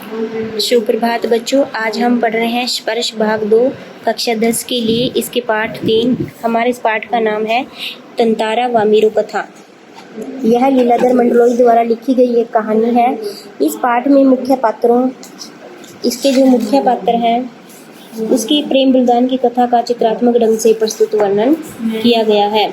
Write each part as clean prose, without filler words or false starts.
सुप्रभात बच्चों, आज हम पढ़ रहे हैं स्पर्श भाग 2 कक्षा 10 के लिए। इसके पाठ 3। हमारे इस पाठ का नाम है तंतारा वामीरो कथा। यह लीलाधर मंडलोई द्वारा लिखी गई एक कहानी है। इस पाठ में इसके जो मुख्य पात्र हैं उसकी प्रेम बलिदान की कथा का चित्रात्मक ढंग से प्रस्तुत वर्णन किया गया है।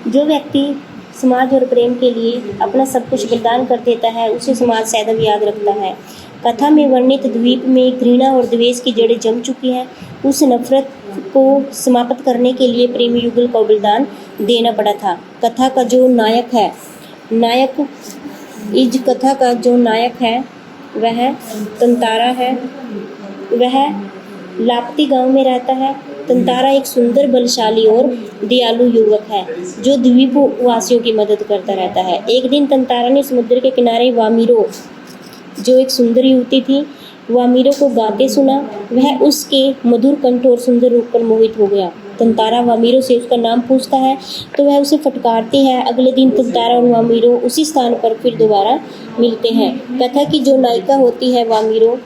जो व्यक्ति समाज और प्रेम के लिए अपना सब कुछ बलिदान कर देता है उसे समाज सदैव याद रखता है। कथा में वर्णित द्वीप में घृणा और द्वेष की जड़ें जम चुकी हैं। उस नफरत को समाप्त करने के लिए प्रेमी युगल को बलिदान देना पड़ा था। कथा का जो नायक है वह तंतारा है। वह लापती गांव में रहता है। तंतारा एक सुंदर, बलशाली और दयालु युवक है जो द्वीप वासियों की मदद करता रहता है। एक दिन तंतारा ने समुद्र के किनारे वामीरो, जो एक सुंदर युवती थी, वामीरो को गाते सुना। वह उसके मधुर कंठ और सुंदर रूप पर मोहित हो गया। तंतारा वामीरो से उसका नाम पूछता है तो वह उसे फटकारती है। अगले दिन तंतारा और वामीरो उसी स्थान पर फिर दोबारा मिलते हैं। कथा की जो नायिका होती है वामीरो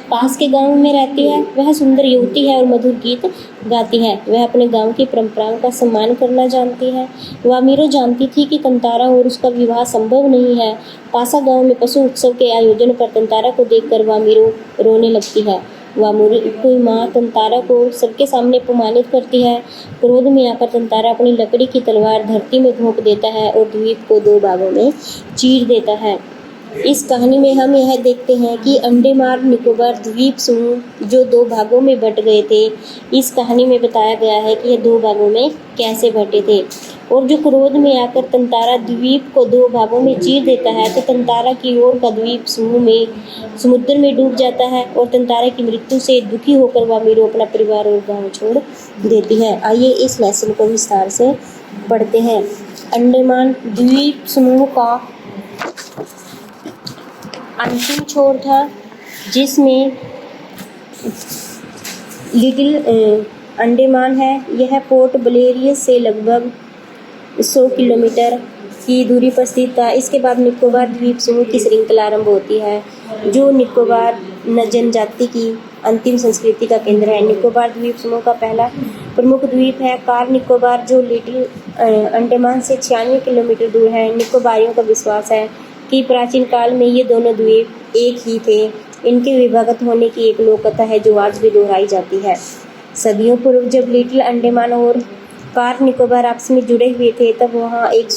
पास के गांव में रहती है। वह सुंदर युवती है और मधुर गीत गाती है। वह अपने गांव की परंपराओं का सम्मान करना जानती है। वामीरो जानती थी कि तंतारा और उसका विवाह संभव नहीं है। पासा गांव में पशु उत्सव के आयोजन पर तंतारा को देखकर वामीरो रोने लगती है। वामीरो की माँ तंतारा को सबके सामने अपमानित करती है। क्रोध में आकर तंतारा अपनी लकड़ी की तलवार धरती में घोंप देता है और द्वीप को 2 भागों में चीर देता है। इस कहानी में हम यह देखते हैं कि अंडमान निकोबार द्वीप समूह जो 2 भागों में बट गए थे, इस कहानी में बताया गया है कि यह 2 भागों में कैसे बटे थे। और जो क्रोध में आकर तंतारा द्वीप को 2 भागों में चीर देता है तो तंतारा की ओर का द्वीप समूह में समुद्र में डूब जाता है और तंतारा की मृत्यु से दुखी होकर वामीरो अपना परिवार और गांव छोड़ देती है। आइए इस लेसन को विस्तार से पढ़ते हैं। अंडमान द्वीप समूह का अंतिम छोर था जिसमें लिटिल अंडमान है। यह पोर्ट ब्लेयर से लगभग 100 किलोमीटर की दूरी पर स्थित था। इसके बाद निकोबार द्वीप समूह की श्रृंखला आरंभ होती है जो निकोबार जनजाति की अंतिम संस्कृति का केंद्र है। निकोबार द्वीप समूह का पहला प्रमुख द्वीप है कार निकोबार, जो लिटिल अंडमान से 96 किलोमीटर दूर है। निकोबारियों का विश्वास है कि प्राचीन काल में ये दोनों द्वीप एक ही थे। इनके विभाजित होने की एक लोक कथा है जो आज भी दोहराई जाती है। सदियों पूर्व जब लिटिल अंडमान और कार निकोबार आपस में जुड़े हुए थे तब वहाँ एक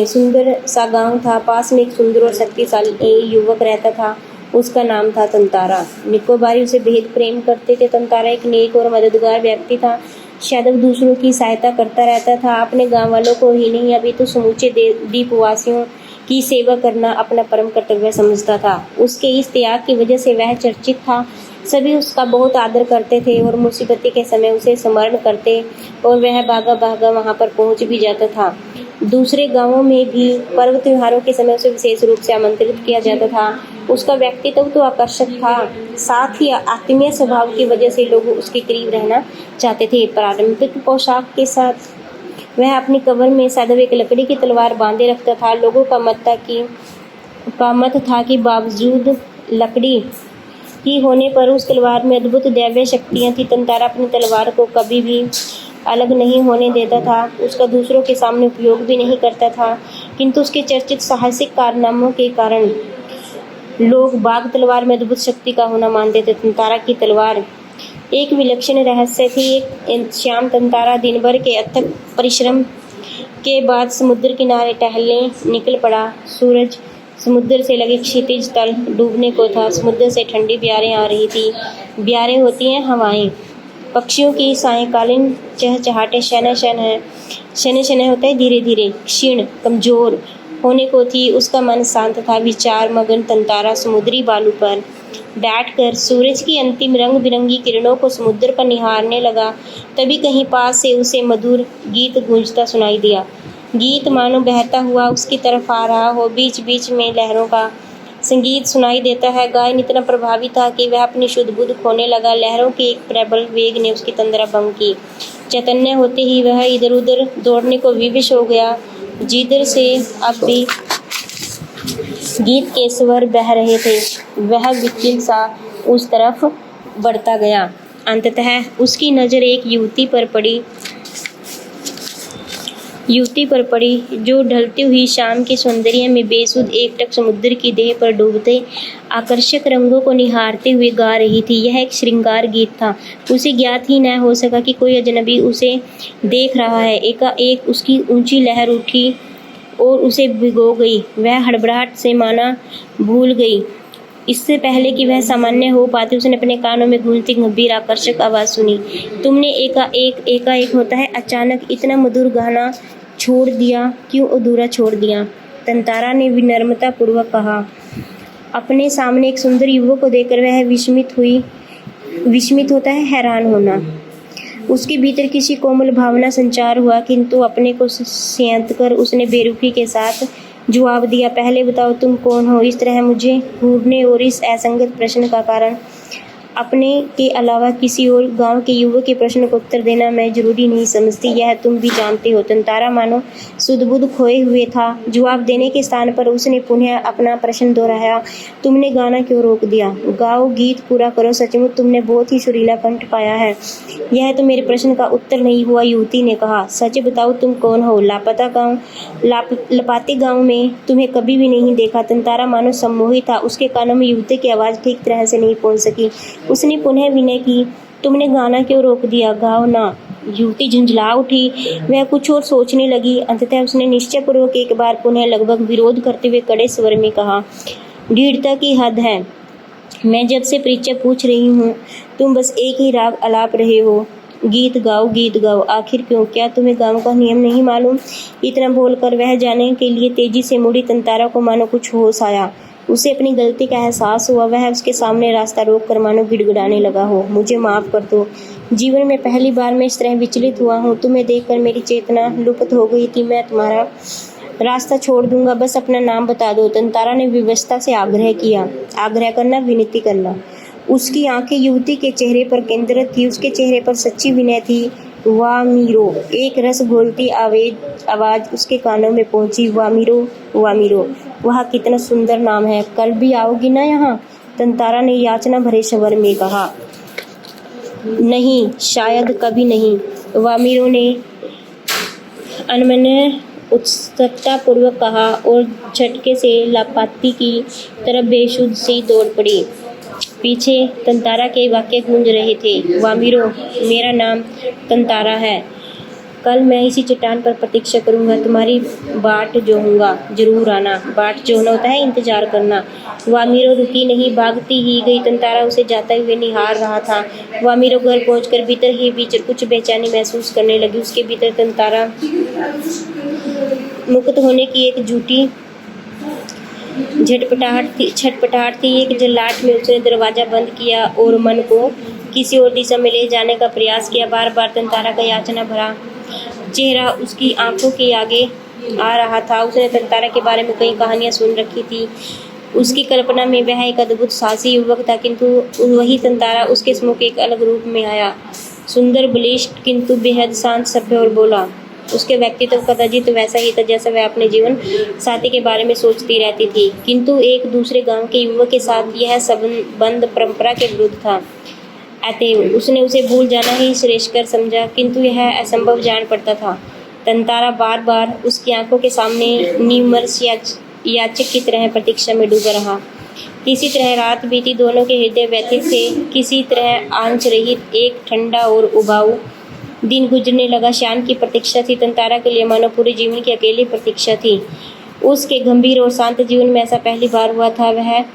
सुंदर सा गांव था। पास में एक सुंदर और शक्तिशाली युवक रहता था। उसका नाम था तंतारा। निकोबारी उसे बेहद प्रेम करते थे। तंतारा एक नेक और मददगार व्यक्ति था। सदैव दूसरों की सहायता करता रहता था। अपने गांव वालों को ही नहीं अभी तो समूचे द्वीपवासियों की सेवा करना अपना परम कर्तव्य समझता था। उसके इस त्याग की वजह से वह चर्चित था। सभी उसका बहुत आदर करते थे और मुसीबत के समय उसे स्मरण करते और वह भागा भागा वहां पर पहुंच भी जाता था। दूसरे गांवों में भी पर्व त्योहारों के समय उसे विशेष रूप से आमंत्रित किया जाता था। उसका व्यक्तित्व तो आकर्षक था, साथ ही आत्मीय स्वभाव की वजह से लोग उसके करीब रहना चाहते थे। पारंपरिक पोशाक के साथ वह अपनी कमर में सदैव एक लकड़ी की तलवार बांधे रखता था। लोगों का मत था कि बावजूद लकड़ी की होने पर उस तलवार में अद्भुत दैवीय शक्तियाँ थी। तंतारा अपनी तलवार को कभी भी अलग नहीं होने देता था। उसका दूसरों के सामने उपयोग भी नहीं करता था, किंतु उसके चर्चित साहसिक कारनामों के कारण लोग बाघ तलवार में अद्भुत शक्ति का होना मानते थे। तंतारा की तलवार एक विलक्षण रहस्य थी। एक शाम तंतारा दिन भर के अथक परिश्रम के बाद समुद्र किनारे टहलने निकल पड़ा। सूरज समुद्र से लगे क्षितिज तल डूबने को था। समुद्र से ठंडी ब्यारें आ रही थी। ब्यारें होती हैं हवाएं। पक्षियों की सायंकालीन चहचहाटे शने होता है धीरे धीरे क्षीण कमजोर होने को थी। उसका मन शांत था। विचार मगन तंतारा समुद्री बालू पर बैठकर सूरज की अंतिम रंग बिरंगी किरणों को समुद्र पर निहारने लगा। तभी कहीं पास से उसे मधुर गीत गूंजता सुनाई दिया। गीत मानो बहता हुआ उसकी तरफ आ रहा हो। बीच बीच में लहरों का संगीत सुनाई देता है। गायन इतना प्रभावी था कि वह अपनी शुद्ध बुद्ध खोने लगा। लहरों के एक प्रबल वेग ने उसकी तंद्रा भंग की। चैतन्य होते ही वह इधर उधर दौड़ने को विवश हो गया। जिधर से अब भी गीत के स्वर बह रहे थे। वह विकल सा उस तरफ बढ़ता गया। अंततः उसकी नज़र एक युवती पर पड़ी जो ढलती हुई शाम के सौंदर्य में बेसुध एकटक समुद्र की देह पर डूबते आकर्षक रंगों को निहारते हुए गा रही थी। यह एक श्रृंगार गीत था। उसे ज्ञात ही न हो सका कि कोई अजनबी उसे देख रहा है। एकाएक उसकी ऊंची लहर उठी और उसे भिगो गई। वह हड़बड़ाहट से माना भूल गई। इससे पहले कि वह सामान्य हो पाती, उसने अपने कानों में गूंजती गंभीर आकर्षक आवाज़ सुनी। तुमने एकाएक होता है, अचानक इतना मधुर गाना छोड़ दिया, क्यों अधूरा छोड़ दिया? तंतारा ने विनम्रता पूर्वक कहा। अपने सामने एक सुंदर युवक को देखकर वह विस्मित होता है, हैरान होना। उसके भीतर किसी कोमल भावना संचार हुआ, किंतु अपने को संयत कर उसने बेरुखी के साथ जवाब दिया, पहले बताओ तुम कौन हो? इस तरह मुझे घूरने और इस असंगत प्रश्न का कारण अपने के अलावा किसी और गांव के युवक के प्रश्न को उत्तर देना मैं जरूरी नहीं समझती। यह तुम भी जानते हो। तंतारा मानो सुध-बुध खोए हुए था। जवाब देने के स्थान पर उसने पुनः अपना प्रश्न दोहराया, तुमने गाना क्यों रोक दिया? गाओ, गीत पूरा करो। सचमुच तुमने बहुत ही सुरीला कंठ पाया है। यह तो मेरे प्रश्न का उत्तर नहीं हुआ, युवती ने कहा। सच बताओ तुम कौन हो? लपाते गाँव में तुम्हें कभी भी नहीं देखा। तंतारा मानो सम्मोहित था। उसके कानों में युवती की आवाज़ ठीक तरह से नहीं पहुँच सकी। उसने पुनः विनय की, तुमने गाना क्यों रोक दिया? गाओ ना। युवती झुंझला उठी। वह कुछ और सोचने लगी। अंततः उसने निश्चयपूर्वक एक बार पुनः लगभग विरोध करते हुए कड़े स्वर में कहा, दृढ़ता की हद है। मैं जब से परिचय पूछ रही हूँ, तुम बस एक ही राग अलाप रहे हो, गीत गाओ। आखिर क्यों? क्या तुम्हें गाँव का नियम नहीं मालूम? इतना बोलकर वह जाने के लिए तेजी से मुड़ी। तंतारा को मानो कुछ होश आया। उसे अपनी गलती का एहसास हुआ। वह उसके सामने रास्ता रोक कर मानो गिड़गिड़ाने लगा हो, मुझे माफ़ कर दो। जीवन में पहली बार मैं इस तरह विचलित हुआ हूँ। तुम्हें देखकर मेरी चेतना लुप्त हो गई थी। मैं तुम्हारा रास्ता छोड़ दूंगा, बस अपना नाम बता दो। तंतारा ने विवशता से आग्रह करना, विनती करना। उसकी आंखें युवती के चेहरे पर केंद्रित थी। उसके चेहरे पर सच्ची विनय थी। वामीरो, एक रस घोलती आवाज उसके कानों में पहुंची। वामीरो, वह कितना सुंदर नाम है। कल भी आओगी ना यहाँ? तंतारा ने याचना भरे स्वर में कहा। नहीं, शायद कभी नहीं, वामीरो ने अनमने उत्सुकता पूर्वक कहा और झटके से लापाती की तरफ बेसुध सी दौड़ पड़ी। पीछे तंतारा के वाक्य गूंज रहे थे। वामीरो, मेरा नाम तंतारा है। कल मैं इसी चट्टान पर प्रतीक्षा करूंगा। तुम्हारी बाट जोहूंगा, जरूर आना। बाट जोहना होता है इंतजार करना। वामीरो रुकी नहीं, भागती ही गई। तंतारा उसे जाते हुए निहार रहा था। वामीरो घर पहुंचकर भीतर ही भीतर कुछ बेचैनी महसूस करने लगी। उसके भीतर तंतारा मुक्त होने की एक झूठी छटपटाहट थी। एक जल्लाट में उसने दरवाजा बंद किया और मन को किसी और दिशा में ले जाने का प्रयास किया। बार बार तंतारा का याचना भरा चेहरा उसकी आंखों के आगे आ रहा था। उसने तंतारा के बारे में कई कहानियां सुन रखी थी। उसकी कल्पना में वह एक अद्भुत साहसी युवक था, किंतु वही तंतारा उसके सम्मुख एक अलग रूप में आया। सुंदर, बलिष्ठ, किंतु बेहद शांत, सभ्य और बोला। उसके व्यक्तित्व कदाचित वैसा ही था जैसा वह अपने जीवन साथी के बारे में सोचती रहती थी, किंतु एक दूसरे गांव के युवक के साथ यह संबंध परंपरा के विरुद्ध था। अतएव उसने उसे भूल जाना ही श्रेयस्कर समझा, किंतु यह असंभव जान पड़ता था। तंतारा बार बार उसकी आंखों के सामने निमर्ष याचक की तरह प्रतीक्षा में डूबा रहा। किसी तरह रात बीती, दोनों के हृदय व्यथित थे। किसी तरह आंच रहित एक ठंडा और उबाऊ दिन गुजरने लगा। शान की प्रतीक्षा थी तंतारा के लिए, मानो पूरे जीवन की अकेली प्रतीक्षा थी। उसके गंभीर और शांत जीवन में ऐसा पहली बार हुआ था। वह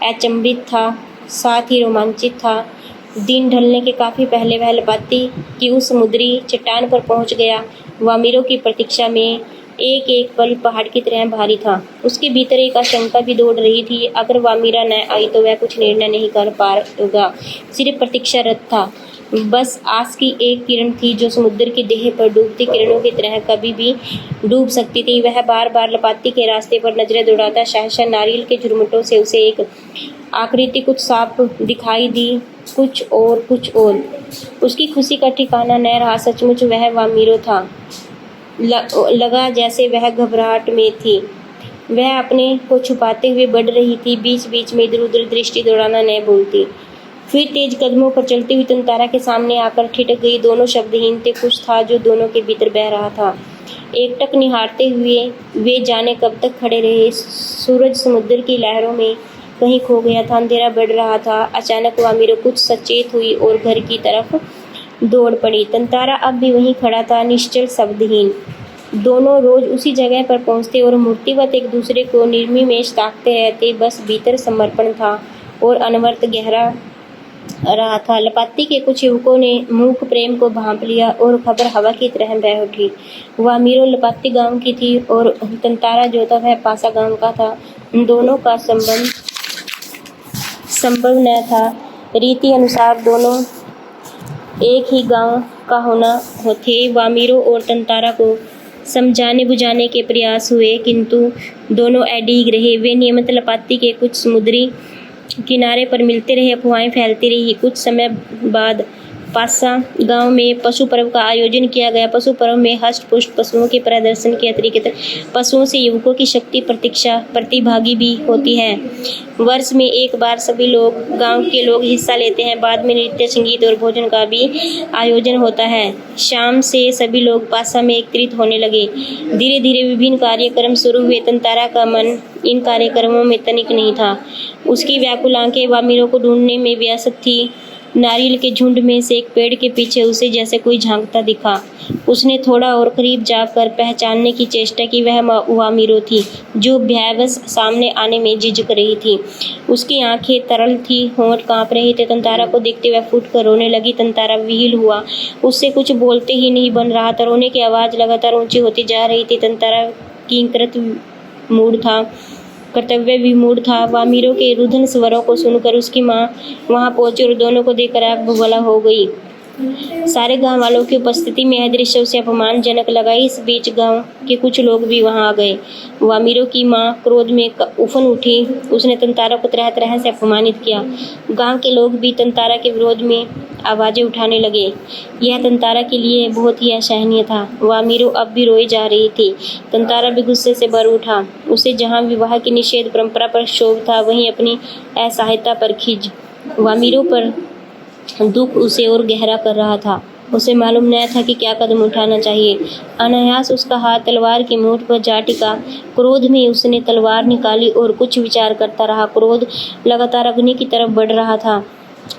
अचंभित था, साथ ही रोमांचित था। दिन ढलने के काफ़ी पहले वह लपाती की उस समुद्री चट्टान पर पहुंच गया। वामीरो की प्रतीक्षा में एक एक पल पहाड़ की तरह भारी था। उसके भीतर एक आशंका भी दौड़ रही थी, अगर वामीरा न आई तो वह कुछ निर्णय नहीं कर पाएगा। सिर्फ प्रतीक्षारत था। बस आस की एक किरण थी जो समुद्र की देह पर डूबती किरणों की तरह कभी भी डूब सकती थी। वह बार बार लपाती के रास्ते पर नजरें दौड़ाता। सहसा नारियल के झुरमुटों से उसे एक आकृति कुछ साफ दिखाई दी, कुछ और। उसकी खुशी का ठिकाना न रहा। सचमुच वह वामीरो था। लगा जैसे वह घबराहट में थी। वह अपने को छुपाते हुए बढ़ रही थी, बीच बीच में इधर उधर दृष्टि दौड़ाना न भूलती। फिर तेज कदमों पर चलती हुई तंतारा के सामने आकर ठिठक गई। दोनों शब्दहीन थे, कुछ था जो दोनों के भीतर बह रहा था। एकटक निहारते हुए वे जाने कब तक खड़े रहे। सूरज समुद्र की लहरों में कहीं खो गया था, अंधेरा बढ़ रहा था। अचानक वामीरो कुछ सचेत हुई और घर की तरफ दौड़ पड़ी। तंतारा अब भी वहीं खड़ा था, निश्चल, शब्दहीन। दोनों रोज उसी जगह पर पहुंचते और मूर्तिवत एक दूसरे को निर्निमेष ताकते रहते। बस भीतर समर्पण था और अनवरत गहरा रहा था। लपाती के कुछ युवकों ने मूक प्रेम को भांप लिया और खबर हवा की तरह बह उठी। वामीरो लपाती गांव की थी और तंतारा जो था वह पासा गांव का था। दोनों का संभव न था। रीति अनुसार दोनों एक ही गांव का होना थे। वामीरो और तंतारा को समझाने बुझाने के प्रयास हुए, किंतु दोनों अडिग रहे। वे नियमित लपाती के कुछ समुद्री किनारे पर मिलते रहे। अफवाहें फैलती रही। कुछ समय बाद पासा गांव में पशु पर्व का आयोजन किया गया। पशु पर्व में हष्ट पुष्ट पशुओं के प्रदर्शन के अतिरिक्त पशुओं से युवकों की शक्ति प्रतीक्षा प्रतिभागी भी होती है। वर्ष में एक बार सभी लोग गांव के लोग हिस्सा लेते हैं। बाद में नृत्य, संगीत और भोजन का भी आयोजन होता है। शाम से सभी लोग पासा में एकत्रित होने लगे। धीरे धीरे विभिन्न कार्यक्रम शुरू हुए। तंतारा का मन इन कार्यक्रमों में तनिक नहीं था। उसकी व्याकुल आंखें वामीरो को ढूंढने में व्यस्त थी। नारियल के झुंड में से एक पेड़ के पीछे उसे जैसे कोई झांकता दिखा। उसने थोड़ा और करीब जाकर पहचानने की चेष्टा की। वह वामीरो थी जो भयवश सामने आने में झिझक रही थी। उसकी आंखें तरल थी, होंठ कांप रहे थे। तंतारा को देखते हुए फूट कर रोने लगी। तंतारा विहिल हुआ। उससे कुछ बोलते ही नहीं बन रहा था। रोने की आवाज लगातार ऊंची होती जा रही थी। तंतारा कर्तव्य विमूढ़ था। वामीरो के रुदन स्वरों को सुनकर उसकी माँ वहां पहुंची और दोनों को देखकर आग बबूला हो गई। सारे गांव वालों की उपस्थिति में यह दृश्य उसे अपमानजनक लगा। इस बीच गांव के कुछ लोग भी वहां आ गए। वामीरो की माँ क्रोध में उफन उठी। उसने तंतारा को तरह तरह से अपमानित किया। गांव के लोग भी तंतारा के विरोध में आवाजें उठाने लगे। यह तंतारा के लिए बहुत ही असहनीय था। वामीरो अब भी रोई जा रही थी। तंतारा भी गुस्से से भर उठा। उसे जहाँ विवाह की निषेध परंपरा पर क्षोभ था, वहीं अपनी असहायता पर खिज। वामीरो पर दुख उसे और गहरा कर रहा था। उसे मालूम न था कि क्या कदम उठाना चाहिए। अनायास उसका हाथ तलवार की मूठ पर जा टिका। क्रोध में उसने तलवार निकाली और कुछ विचार करता रहा। क्रोध लगातार अग्नि की तरफ बढ़ रहा था।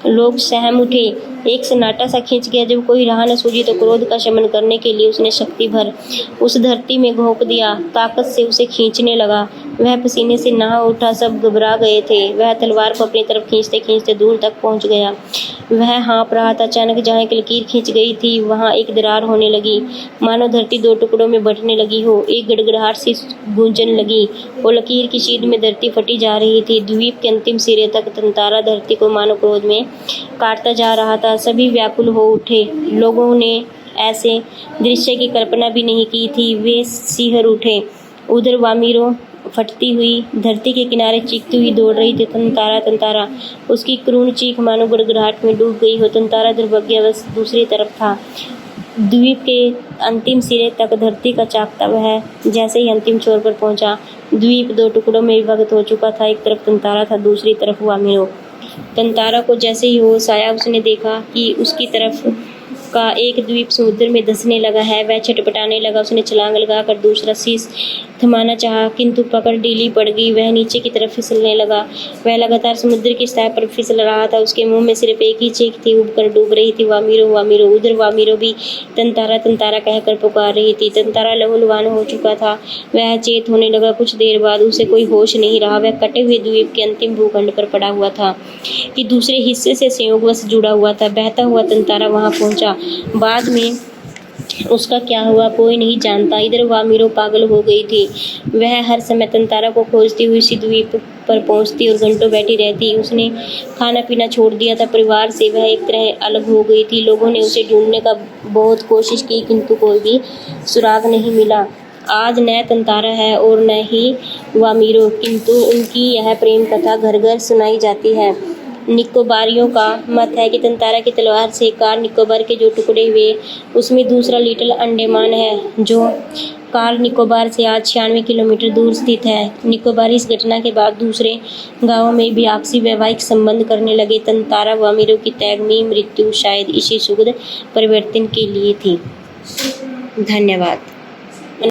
लोग सहम उठे। एक सन्नाटा सा खींच गया। जब कोई राह न सूझी तो क्रोध का शमन करने के लिए उसने शक्ति भर उस धरती में घोंप दिया। ताकत से उसे खींचने लगा। वह पसीने से नहा उठा। सब घबरा गए थे। वह तलवार को अपनी तरफ खींचते खींचते दूर तक पहुंच गया। वह हाँप रहा था। अचानक जहाँ एक लकीर खींच गई थी वहां एक दरार होने लगी, मानो धरती दो टुकड़ों में बंटने लगी हो। एक गड़गड़ाहट सी गूंजने लगी और लकीर की सीध में धरती फटी जा रही थी। द्वीप के अंतिम सिरे तक तंतारा धरती को मानो क्रोध में काटता जा रहा था। सभी व्याकुल हो उठे। लोगों ने ऐसे दृश्य की कल्पना भी नहीं की थी। वे सिहर उठे। उधर वामीरो फटती हुई धरती के किनारे चीखती हुई दौड़ रही थी। तंतारा तंतारा। उसकी क्रूर चीख मानो गड़गड़ाहट में डूब गई हो। तंतारा दुर्भाग्यवश दूसरी तरफ था। द्वीप के अंतिम सिरे तक धरती का चाकता वह जैसे ही अंतिम छोर पर पहुंचा, द्वीप दो टुकड़ों में विभक्त हो चुका था। एक तरफ तंतारा था, दूसरी तरफ वामीरो। तंतारा को जैसे ही होश आया उसने देखा कि उसकी तरफ का एक द्वीप समुद्र में धंसने लगा है। वह छटपटाने लगा। उसने छलांग लगाकर दूसरा शीश थमाना चाहा, किंतु पकड़ ढीली पड़ गई। वह नीचे की तरफ फिसलने लगा। वह लगातार समुद्र की सतह पर फिसल रहा था। उसके मुंह में सिर्फ एक ही चीख थी, उबकर डूब रही थी, वामीरो वामीरो। उधर वामीरो भी तंतारा तंतारा कहकर पुकार रही थी। तंतारा लहूलुहान हो चुका था। वह चेत होने लगा। कुछ देर बाद उसे कोई होश नहीं रहा। वह कटे हुए द्वीप के अंतिम भूखंड पर पड़ा हुआ था कि दूसरे हिस्से से संयोगवश जुड़ा हुआ था। बहता हुआ तंतारा वहां पहुंचा। बाद में उसका क्या हुआ कोई नहीं जानता। इधर वामीरो पागल हो गई थी। वह हर समय तंतारा को खोजती हुई उसी द्वीप पर पहुंचती और घंटों बैठी रहती। उसने खाना पीना छोड़ दिया था। परिवार से वह एक तरह अलग हो गई थी। लोगों ने उसे ढूंढने का बहुत कोशिश की, किंतु कोई भी सुराग नहीं मिला। आज न तंतारा है और न ही वामीरो, किंतु उनकी यह प्रेम कथा घर घर सुनाई जाती है। निकोबारियों का मत है कि तंतारा की तलवार से कार निकोबार के जो टुकड़े हुए उसमें दूसरा लिटिल अंडमान है जो कार निकोबार से आज 96 किलोमीटर दूर स्थित है। निकोबारी इस घटना के बाद दूसरे गांवों में भी आपसी वैवाहिक संबंध करने लगे। तंतारा व अमीरों की तैगमी मृत्यु शायद इसी सुखद परिवर्तन के लिए थी। धन्यवाद।